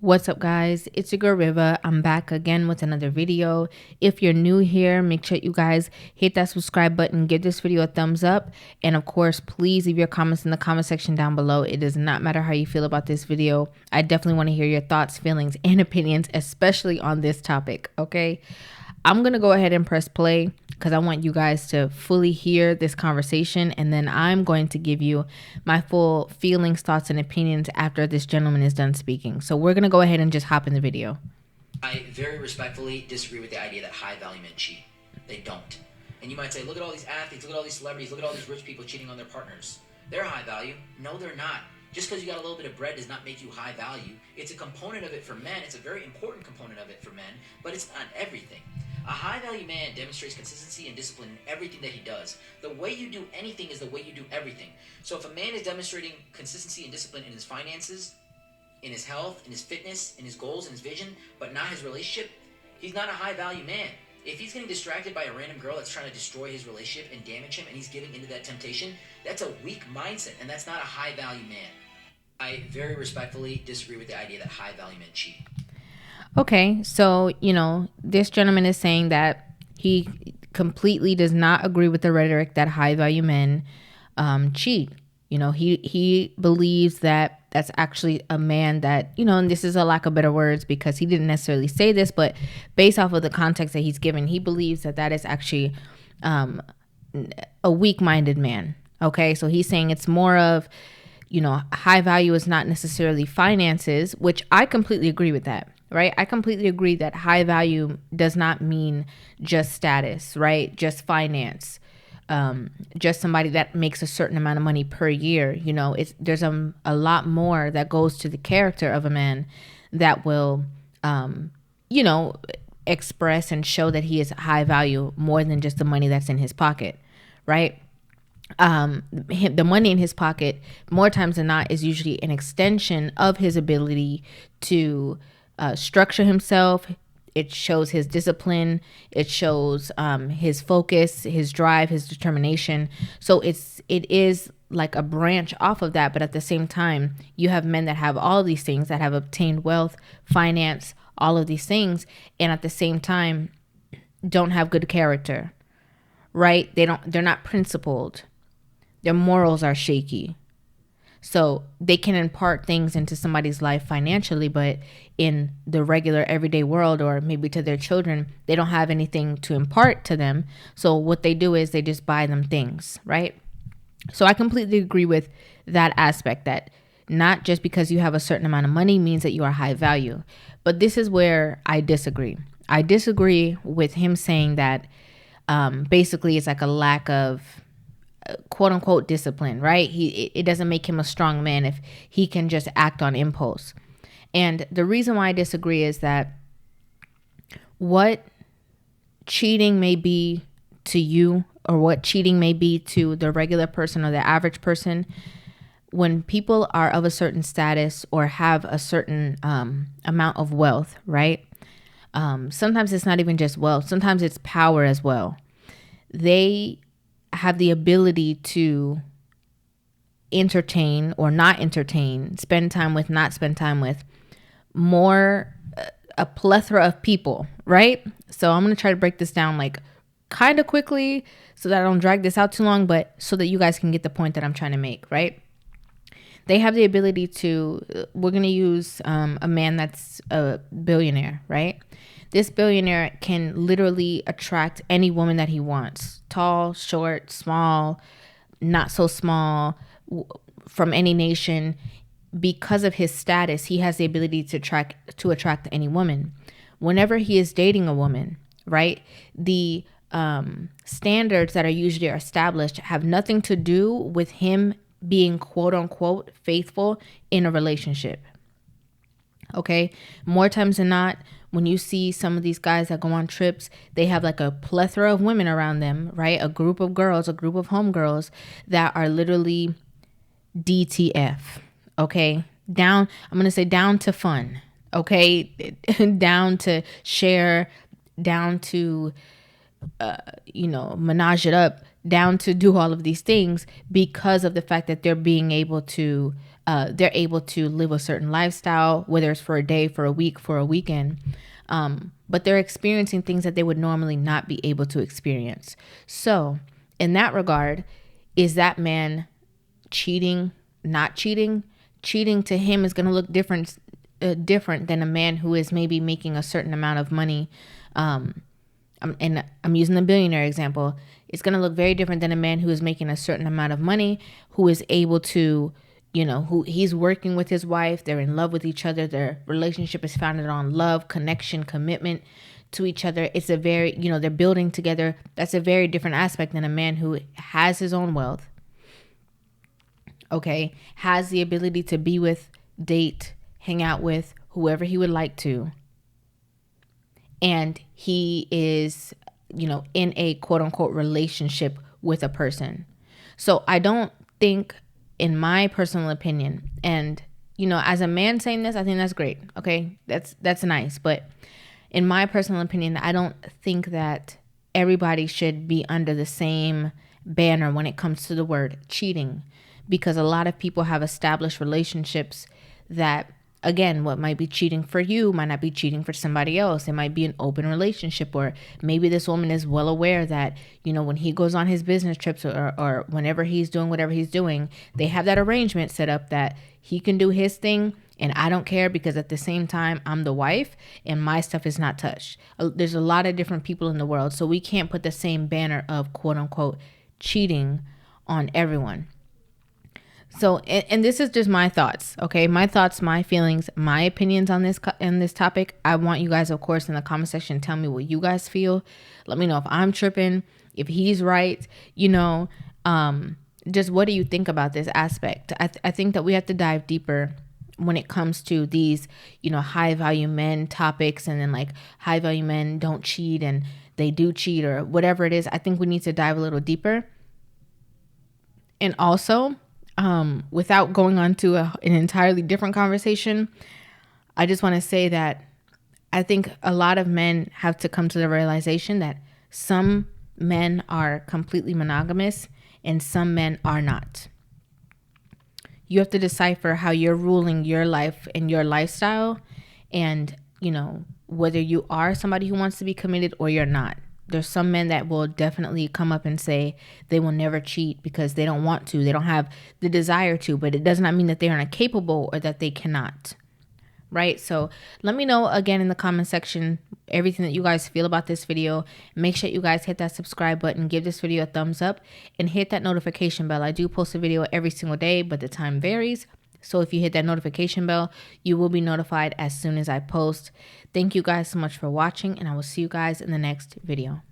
What's up, guys? It's your girl Riva. I'm back again with another video. If you're new here, make sure you guys hit that subscribe button, give this video a thumbs up, and of course, please leave your comments in the comment section down below. It does not matter how you feel about this video. I definitely want to hear your thoughts, feelings, and opinions, especially on this topic, okay? I'm going to go ahead and press play because I want you guys to fully hear this conversation, and then I'm going to give you my full feelings, thoughts, and opinions after this gentleman is done speaking. So we're going to go ahead and just hop in the video. I very respectfully disagree with the idea that high value men cheat. They don't. And you might say, look at all these athletes, look at all these celebrities, look at all these rich people cheating on their partners. They're high value. No, they're not. Just because you got a little bit of bread does not make you high value. It's a component of it for men. It's a very important component of it for men, but it's not everything. A high-value man demonstrates consistency and discipline in everything that he does. The way you do anything is the way you do everything. So if a man is demonstrating consistency and discipline in his finances, in his health, in his fitness, in his goals, in his vision, but not his relationship, he's not a high-value man. If he's getting distracted by a random girl that's trying to destroy his relationship and damage him, and he's giving into that temptation, that's a weak mindset, and that's not a high-value man. I very respectfully disagree with the idea that high-value men cheat. Okay, so, this gentleman is saying that he completely does not agree with the rhetoric that high value men cheat. He believes that that's actually a man that, and this is a lack of better words because he didn't necessarily say this, but based off of the context that he's given, he believes that that is actually a weak-minded man. Okay, so he's saying it's more of, high value is not necessarily finances, which I completely agree with that. Right? I completely agree that high value does not mean just status, right? Just finance, just somebody that makes a certain amount of money per year. There's a lot more that goes to the character of a man that will, express and show that he is high value more than just the money that's in his pocket, right? The money in his pocket, more times than not, is usually an extension of his ability to structure himself. It shows his discipline. It shows his focus, his drive, his determination. So it is like a branch off of that. But at the same time, you have men that have all of these things, that have obtained wealth, finance, all of these things, and at the same time don't have good character, right? They're not principled. Their morals are shaky. So they can impart things into somebody's life financially, but in the regular everyday world, or maybe to their children, they don't have anything to impart to them. So what they do is they just buy them things, right? So I completely agree with that aspect, that not just because you have a certain amount of money means that you are high value. But this is where I disagree. I disagree with him saying that basically it's like a lack of quote unquote discipline, right? It doesn't make him a strong man if he can just act on impulse. And the reason why I disagree is that what cheating may be to you, or what cheating may be to the regular person or the average person, when people are of a certain status or have a certain amount of wealth, right? Sometimes it's not even just wealth. Sometimes it's power as well. They have the ability to entertain or not entertain, spend time with, not spend time with, more, a plethora of people, right? So I'm going to try to break this down like kind of quickly so that I don't drag this out too long, but so that you guys can get the point that I'm trying to make, right? They have the ability to, we're going to use a man that's a billionaire, right? This billionaire can literally attract any woman that he wants. Tall, short, small, not so small, from any nation. Because of his status, he has the ability to attract any woman. Whenever he is dating a woman, right, the standards that are usually established have nothing to do with him being quote unquote faithful in a relationship. Okay, more times than not, when you see some of these guys that go on trips, they have like a plethora of women around them, right? A group of girls, a group of homegirls that are literally DTF. Okay, I'm going to say down to fun. Okay, down to share, down to, menage it up, down to do all of these things because of the fact that they're being able to they're able to live a certain lifestyle, whether it's for a day, for a week, for a weekend. But they're experiencing things that they would normally not be able to experience. So in that regard, is that man cheating, not cheating? Cheating to him is going to look different than a man who is maybe making a certain amount of money. And I'm using the billionaire example. It's going to look very different than a man who is making a certain amount of money, who is able to, who he's working with his wife. They're in love with each other. Their relationship is founded on love, connection, commitment to each other. It's a very, they're building together. That's a very different aspect than a man who has his own wealth. Okay. Has the ability to be with, date, hang out with whoever he would like to. And he is, in a quote unquote relationship with a person. So I don't think, in my personal opinion, and, as a man saying this, I think that's great. Okay. That's nice. But in my personal opinion, I don't think that everybody should be under the same banner when it comes to the word cheating, because a lot of people have established relationships that, again, what might be cheating for you might not be cheating for somebody else. It might be an open relationship, or maybe this woman is well aware that, when he goes on his business trips or whenever he's doing whatever he's doing, they have that arrangement set up that he can do his thing and I don't care, because at the same time, I'm the wife and my stuff is not touched. There's a lot of different people in the world, so we can't put the same banner of quote unquote cheating on everyone. So, and this is just my thoughts, okay? My thoughts, my feelings, my opinions on this topic. I want you guys, of course, in the comment section, tell me what you guys feel. Let me know if I'm tripping, if he's right, just what do you think about this aspect? I think that we have to dive deeper when it comes to these, high value men topics, and then like high value men don't cheat and they do cheat or whatever it is. I think we need to dive a little deeper. And also, without going on to an entirely different conversation, I just want to say that I think a lot of men have to come to the realization that some men are completely monogamous and some men are not. You have to decipher how you're ruling your life and your lifestyle, and, whether you are somebody who wants to be committed or you're not. There's some men that will definitely come up and say they will never cheat because they don't want to. They don't have the desire to, but it does not mean that they are incapable or that they cannot. Right? So let me know again in the comment section everything that you guys feel about this video. Make sure you guys hit that subscribe button, give this video a thumbs up, and hit that notification bell. I do post a video every single day, but the time varies. So if you hit that notification bell, you will be notified as soon as I post. Thank you guys so much for watching, and I will see you guys in the next video.